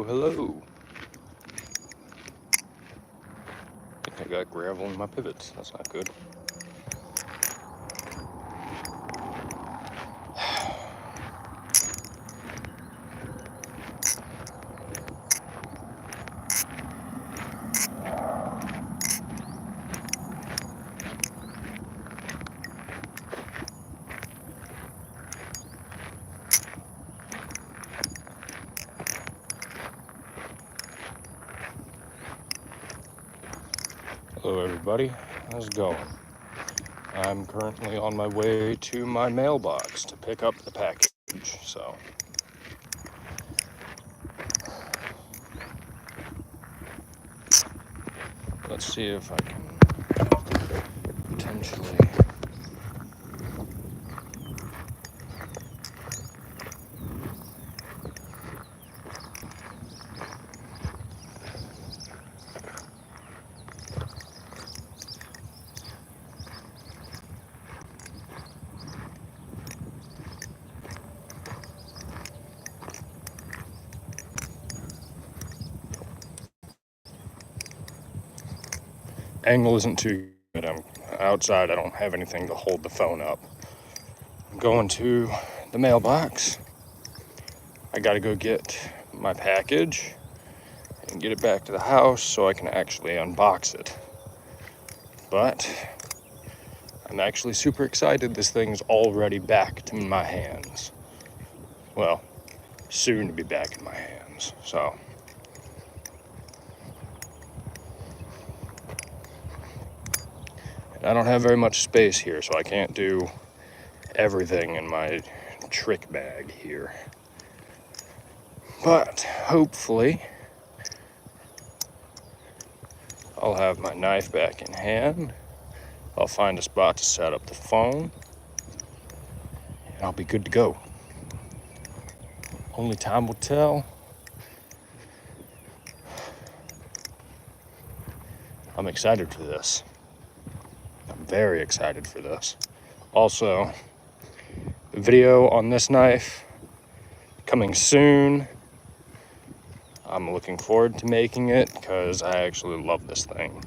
Hello. I think I got gravel in my pivots. That's not good. Hello everybody, how's it going? I'm currently on my way to my mailbox to pick up the package, so let's see if I can potentially angle isn't too good. I'm outside, I don't have anything to hold the phone up. I'm going to the mailbox. I gotta go get my package and get it back to the house so I can actually unbox it. But I'm actually super excited. This thing's already back in my hands. Well, soon to be back in my hands, so. I don't have very much space here, so I can't do everything in my trick bag here. But hopefully, I'll have my knife back in hand. I'll find a spot to set up the phone, and I'll be good to go. Only time will tell. I'm excited for this. I'm very excited for this. Also, the video on this knife coming soon. I'm looking forward to making it because I actually love this thing.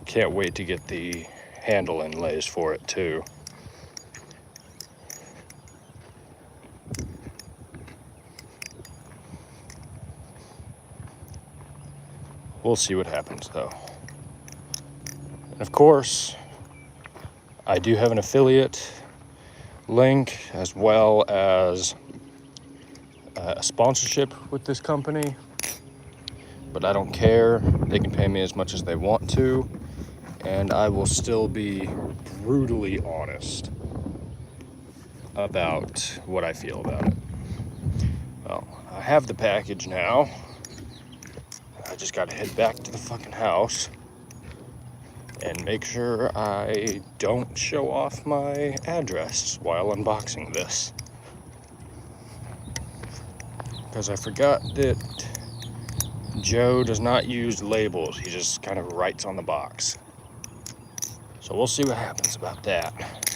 Can't wait to get the handle inlays for it too. We'll see what happens though. And of course, I do have an affiliate link as well as a sponsorship with this company, but I don't care. They can pay me as much as they want to, and I will still be brutally honest about what I feel about it. Well, I have the package now. I just gotta head back to the fucking house and make sure I don't show off my address while unboxing this. Because I forgot that Joe does not use labels, he just kind of writes on the box. So we'll see what happens about that.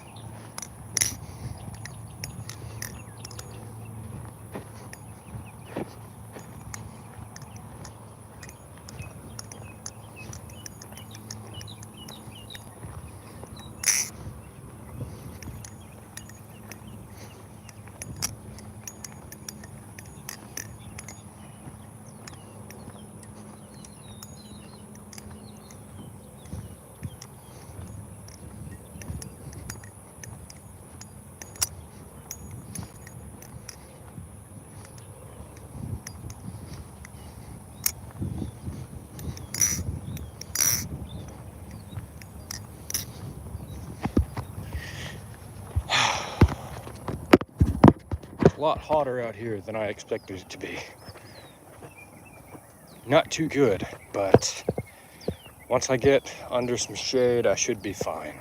A lot hotter out here than I expected it to be. Not too good, but once I get under some shade, I should be fine.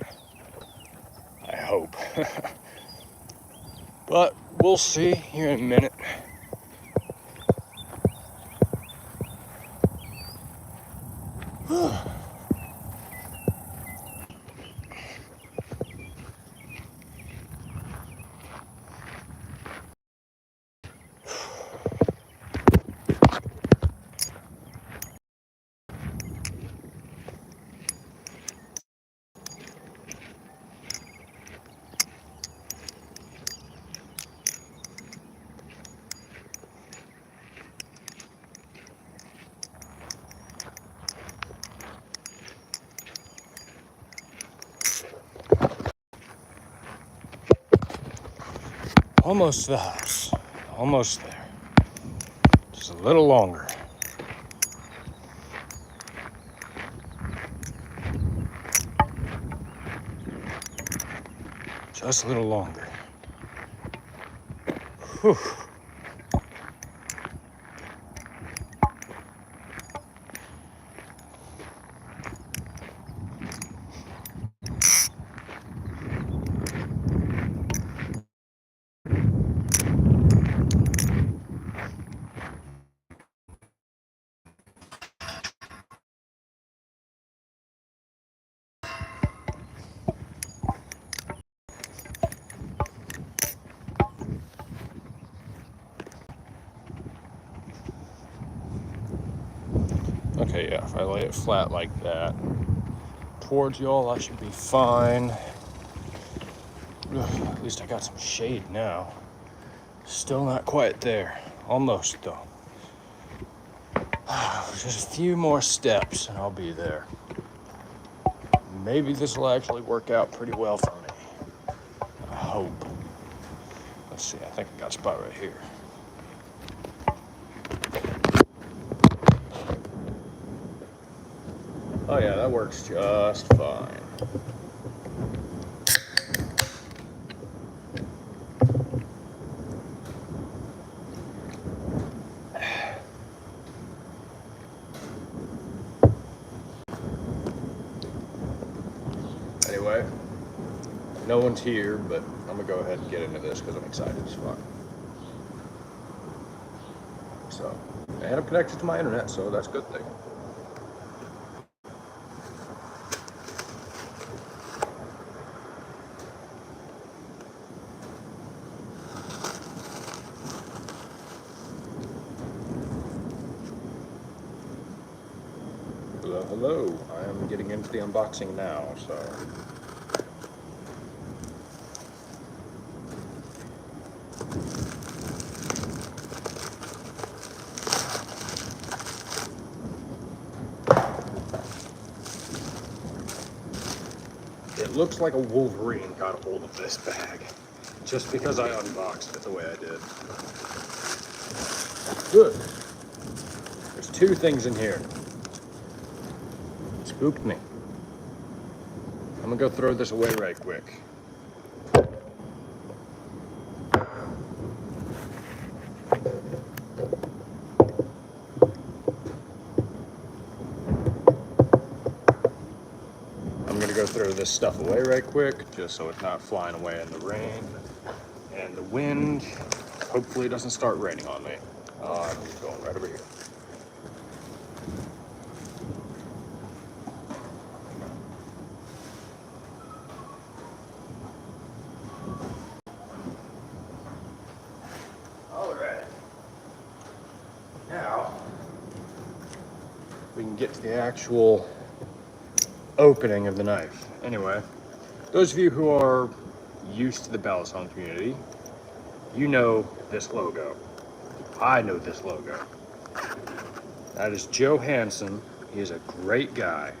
I hope. But we'll see here in a minute. Almost to the house. Almost there. Just a little longer. Just a little longer. Whew. Okay, yeah, if I lay it flat like that towards y'all, I should be fine. Ugh, at least I got some shade now. Still not quite there. Almost, though. Just a few more steps and I'll be there. Maybe this will actually work out pretty well for me. I hope. Let's see, I think I got a spot right here. Oh yeah, that works just fine. Anyway, no one's here, but I'm gonna go ahead and get into this because I'm excited as fuck. So, and I'm connected to my internet, so that's a good thing. Hello, hello. I am getting into the unboxing now, so. It looks like a Wolverine got a hold of this bag, just because I unboxed it the way I did. Good. There's two things in here. Spooked me. I'm gonna go throw this away right quick. I'm gonna go throw this stuff away right quick, just so it's not flying away in the rain and the wind. Hopefully it doesn't start raining on me. I'm going right over here. Now, we can get to the actual opening of the knife. Anyway, those of you who are used to the Balisong community, you know this logo. I know this logo. That is Joe Hansen. He is a great guy.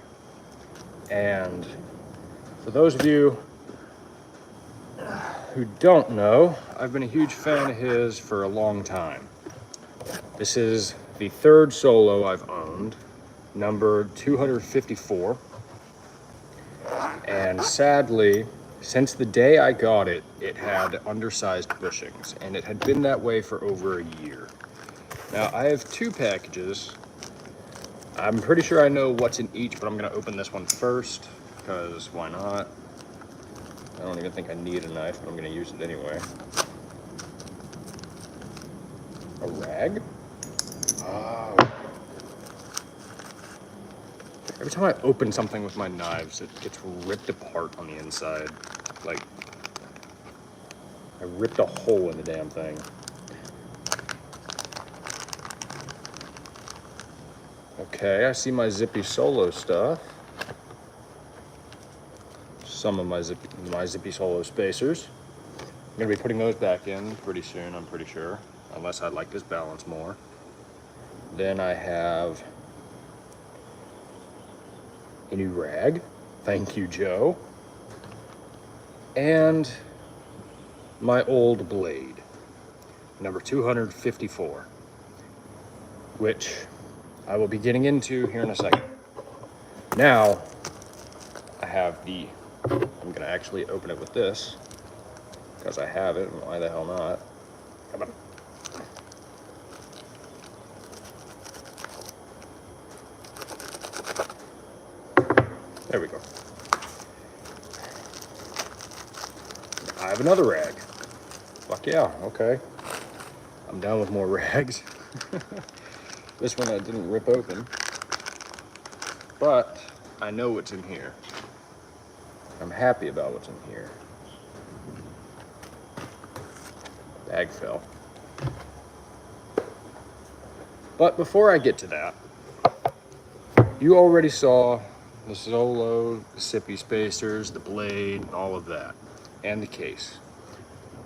And for those of you who don't know, I've been a huge fan of his for a long time. This is the third solo I've owned, number 254. And sadly, since the day I got it, it had undersized bushings, and it had been that way for over a year. Now, I have two packages. I'm pretty sure I know what's in each, but I'm gonna open this one first, because why not? I don't even think I need a knife, but I'm gonna use it anyway. A rag? Oh. Every time I open something with my knives, it gets ripped apart on the inside. Like, I ripped a hole in the damn thing. Okay, I see my Zippy Solo stuff. Some of my Zippy Solo spacers. I'm gonna be putting those back in pretty soon, I'm pretty sure. Unless I like this balance more. Then I have a new rag. Thank you, Joe. And my old blade. number 254, which I will be getting into here in a second. Now, I have I'm gonna actually open it with this, because I have it, and why the hell not? Come on. There we go. I have another rag. Fuck yeah, okay. I'm down with more rags. This one I didn't rip open, but I know what's in here. I'm happy about what's in here. Bag fell. But before I get to that, you already saw the Solo, the sippy spacers, the blade, all of that, and the case.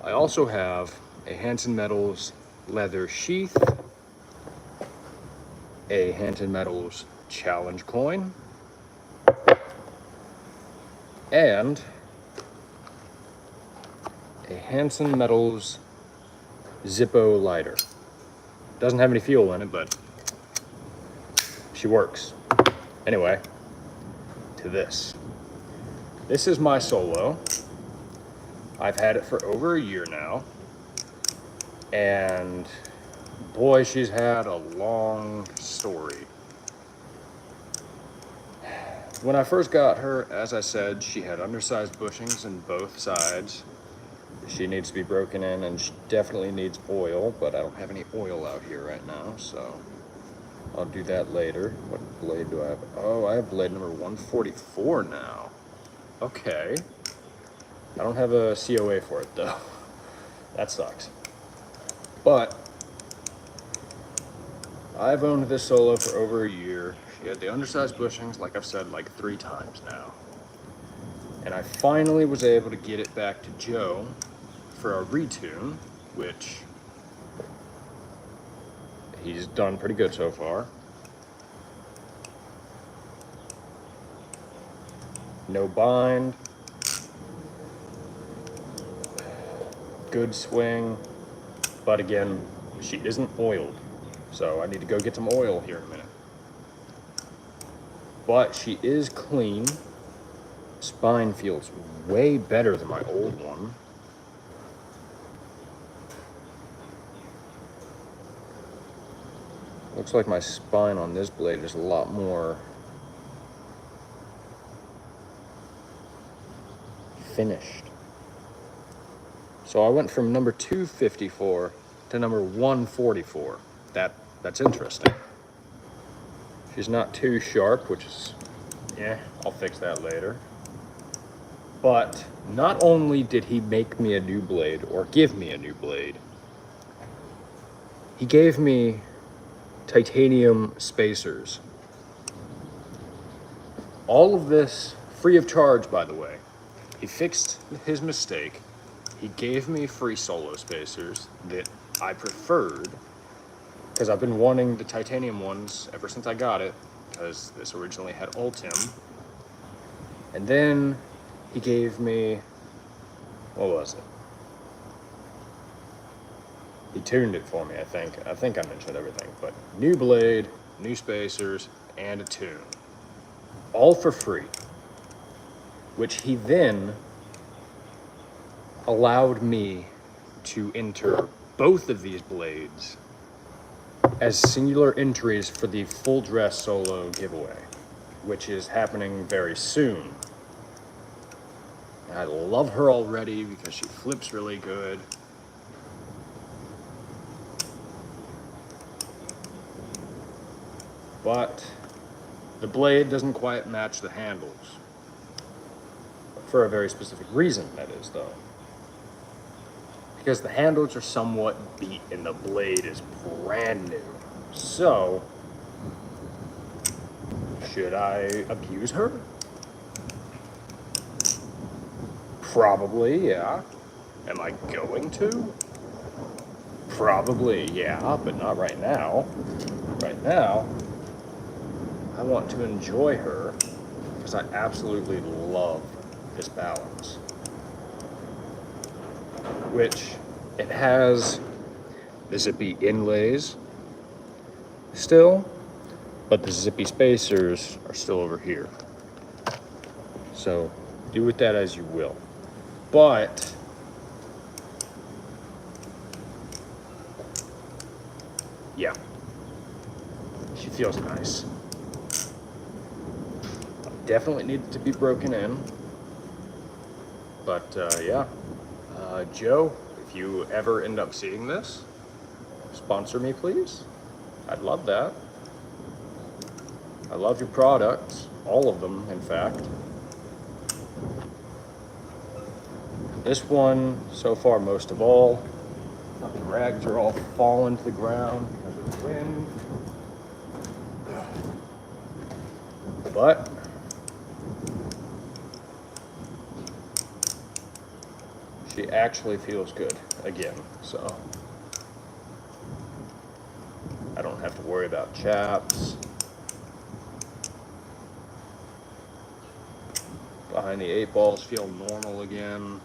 I also have a Hanson Metals leather sheath, a Hanson Metals challenge coin, and a Hanson Metals Zippo lighter. Doesn't have any fuel in it, but she works. Anyway, to this. This is my Solo. I've had it for over a year now, and boy, she's had a long story. When I first got her, as I said, she had undersized bushings in both sides. She needs to be broken in, and she definitely needs oil, but I don't have any oil out here right now, so I'll do that later. What blade do I have? Oh, I have blade number 144 now. Okay. I don't have a COA for it, though. That sucks. But I've owned this Solo for over a year. She had the undersized bushings, like I've said, like 3 times now. And I finally was able to get it back to Joe for a retune, which he's done pretty good so far. No bind. Good swing. But again, she isn't oiled. So I need to go get some oil here in a minute. But she is clean. Spine feels way better than my old one. Looks like my spine on this blade is a lot more finished. So I went from number 254 to number 144. That's interesting. She's not too sharp, which is, yeah, I'll fix that later. But not only did he make me a new blade, or give me a new blade, he gave me titanium spacers. All of this free of charge, by the way. He fixed his mistake. He gave me free Solo spacers that I preferred, because I've been wanting the titanium ones ever since I got it, because this originally had Ultim. And then he gave me, what was it? He tuned it for me, I think. I think I mentioned everything, but new blade, new spacers, and a tune. All for free. Which he then allowed me to enter both of these blades as singular entries for the full dress Solo giveaway, which is happening very soon. I love her already because she flips really good. But the blade doesn't quite match the handles. For a very specific reason, that is, though. Because the handles are somewhat beat and the blade is brand new. So, should I abuse her? Probably, yeah. Am I going to? Probably, yeah, but not right now. Right now, I want to enjoy her because I absolutely love this balance. Which, it has the zippy inlays still, but the zippy spacers are still over here. So do with that as you will. But yeah, she feels nice. Definitely needed to be broken in. But yeah, Joe, if you ever end up seeing this, sponsor me, please. I'd love that. I love your products, all of them, in fact. This one, so far, most of all. The rags are all falling to the ground because of the wind. But she actually feels good again, so I don't have to worry about chaps. Behind the 8 balls feel normal again.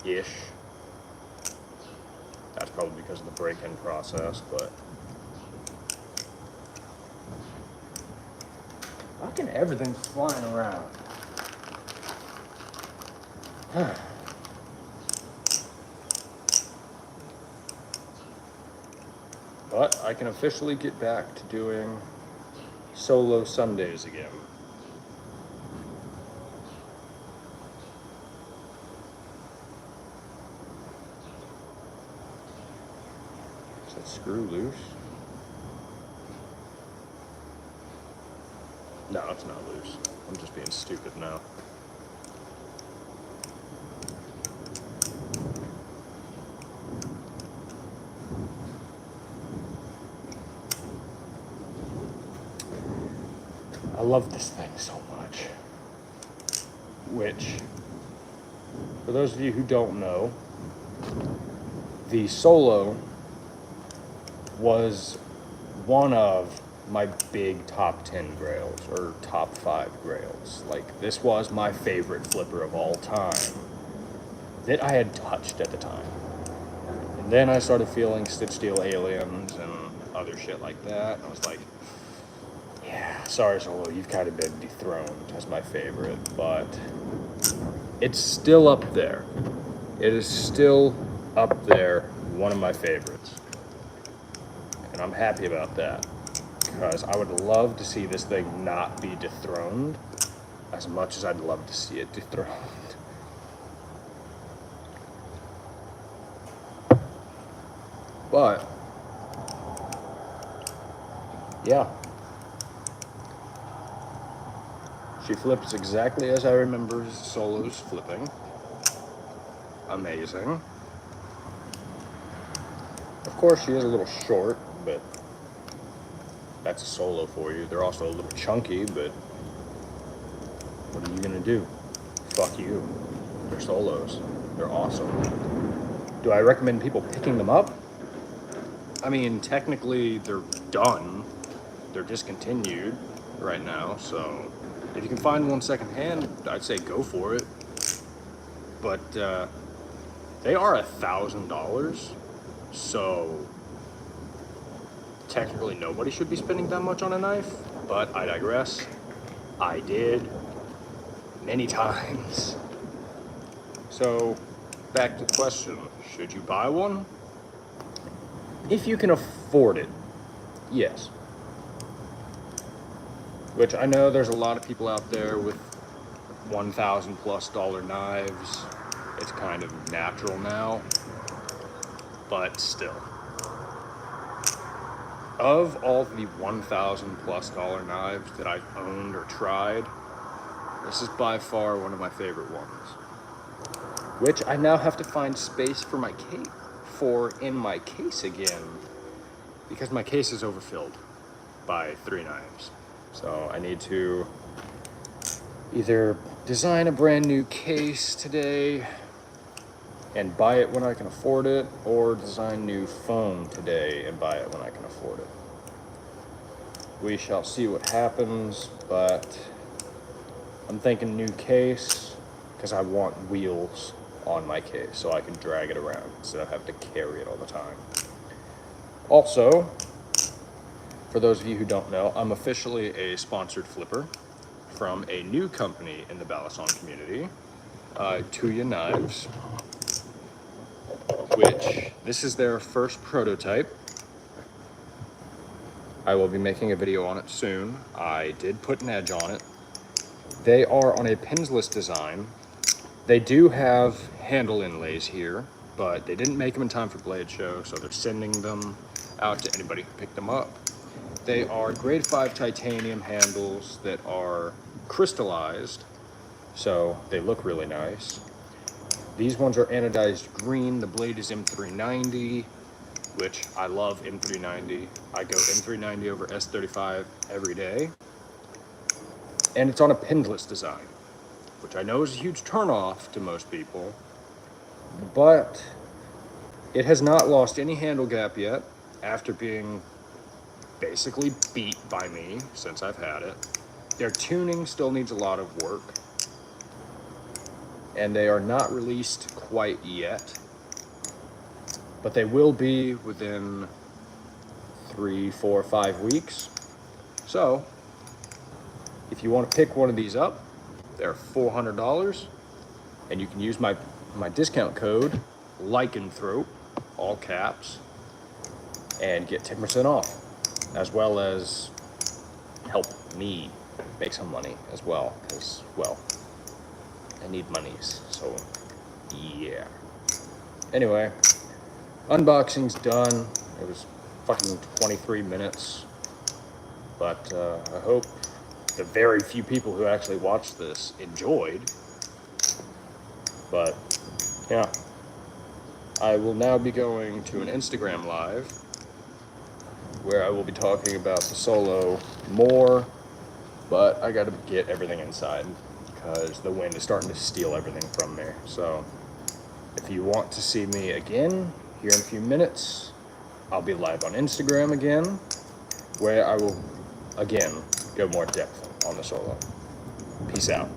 Ish. That's probably because of the break-in process, but fucking everything's flying around. But I can officially get back to doing solo Sundays again. Is that screw loose? No, it's not loose. I'm just being stupid now. I love this thing so much. Which, for those of you who don't know, the Solo was one of my big top 10 grails, or top 5 grails. Like, this was my favorite flipper of all time that I had touched at the time. And then I started feeling Stitch Steel Aliens and other shit like that, and I was like, yeah, sorry Solo, you've kind of been dethroned as my favorite, but it's still up there. It is still up there, one of my favorites. And I'm happy about that, because I would love to see this thing not be dethroned as much as I'd love to see it dethroned. But yeah, she flips exactly as I remember Solo's flipping. Amazing. Of course, she is a little short, but that's a Solo for you. They're also a little chunky, but what are you gonna do? Fuck you. They're Solos. They're awesome. Do I recommend people picking them up? I mean, technically, they're done. They're discontinued right now, so if you can find one secondhand, I'd say go for it. But they are $1,000, so technically nobody should be spending that much on a knife, but I digress. I did many times. So back to the question, should you buy one? If you can afford it, yes. Which I know there's a lot of people out there with $1,000+ knives. It's kind of natural now, but still. Of all the $1,000+ knives that I've owned or tried, this is by far one of my favorite ones. Which I now have to find space for my in my case again, because my case is overfilled by 3 knives. So I need to either design a brand new case today and buy it when I can afford it, or design new foam today and buy it when I can afford it. We shall see what happens, but I'm thinking new case because I want wheels on my case so I can drag it around instead of having to carry it all the time. Also, for those of you who don't know, I'm officially a sponsored flipper from a new company in the Balisong community, Tuya Knives, which this is their first prototype. I will be making a video on it soon. I did put an edge on it. They are on a pinsless design. They do have handle inlays here, but they didn't make them in time for Blade Show, so they're sending them out to anybody who picked them up. They are grade 5 titanium handles that are crystallized, so they look really nice. These ones are anodized green. The blade is M390, which I love M390. I go M390 over S35 every day. And it's on a pinless design, which I know is a huge turnoff to most people, but it has not lost any handle gap yet after being basically beat by me since I've had it. Their tuning still needs a lot of work, and they are not released quite yet, but they will be within 3, 4, 5 weeks. So if you want to pick one of these up, they're $400, and you can use my discount code lycanthrope, all caps, and get 10% off, as well as help me make some money as well, because, well, I need monies, so yeah. Anyway, unboxing's done. It was fucking 23 minutes, but I hope the very few people who actually watched this enjoyed. But yeah, I will now be going to an Instagram live where I will be talking about the Solo more, but I gotta get everything inside because the wind is starting to steal everything from me. So if you want to see me again here in a few minutes, I'll be live on Instagram again, where I will again go more depth on the Solo. Peace out.